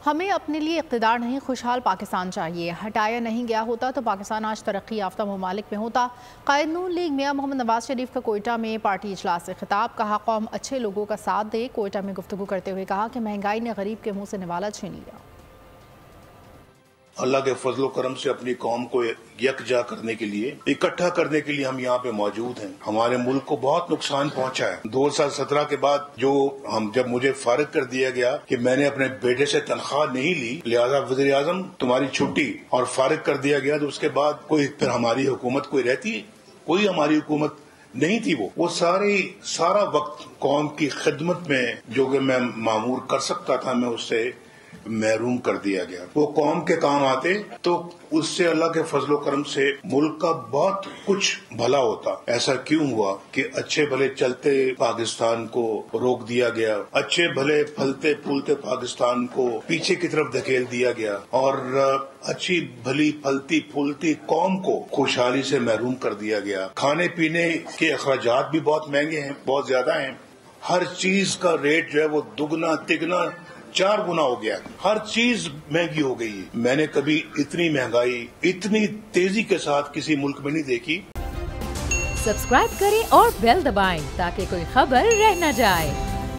ہمیں اپنے لیے اقتدار نہیں، خوشحال پاکستان چاہیے۔ ہٹایا نہیں گیا ہوتا تو پاکستان آج ترقی یافتہ ممالک میں ہوتا۔ قائد نون لیگ میاں محمد نواز شریف کا کوئٹہ میں پارٹی اجلاس سے خطاب، کہا قوم اچھے لوگوں کا ساتھ دے۔ کوئٹہ میں گفتگو کرتے ہوئے کہا کہ مہنگائی نے غریب کے منہ سے نوالا چھین لیا۔ اللہ کے فضل و کرم سے اپنی قوم کو یکجا کرنے کے لیے، اکٹھا کرنے کے لیے ہم یہاں پہ موجود ہیں۔ ہمارے ملک کو بہت نقصان پہنچا ہے۔ 2017 کے بعد جب مجھے فارغ کر دیا گیا کہ میں نے اپنے بیٹے سے تنخواہ نہیں لی، لہذا وزیر اعظم تمہاری چھٹی، اور فارغ کر دیا گیا، تو اس کے بعد پھر ہماری حکومت کوئی رہتی ہے؟ کوئی ہماری حکومت نہیں تھی۔ وہ سارا وقت قوم کی خدمت میں جو کہ میں معمور کر سکتا تھا، میں اس سے محروم کر دیا گیا۔ وہ قوم کے کام آتے تو اس سے اللہ کے فضل و کرم سے ملک کا بہت کچھ بھلا ہوتا۔ ایسا کیوں ہوا کہ اچھے بھلے چلتے پاکستان کو روک دیا گیا، اچھے بھلے پھلتے پھولتے پاکستان کو پیچھے کی طرف دھکیل دیا گیا، اور اچھی بھلی پھلتی پھولتی قوم کو خوشحالی سے محروم کر دیا گیا۔ کھانے پینے کے اخراجات بھی بہت مہنگے ہیں، بہت زیادہ ہیں۔ ہر چیز کا ریٹ جو ہے وہ دگنا تگنا 4 گنا ہو گیا۔ ہر چیز مہنگی ہو گئی ہے۔ میں نے کبھی اتنی مہنگائی اتنی تیزی کے ساتھ کسی ملک میں نہیں دیکھی۔ سبسکرائب کریں اور بیل دبائیں تاکہ کوئی خبر رہ نہ جائے۔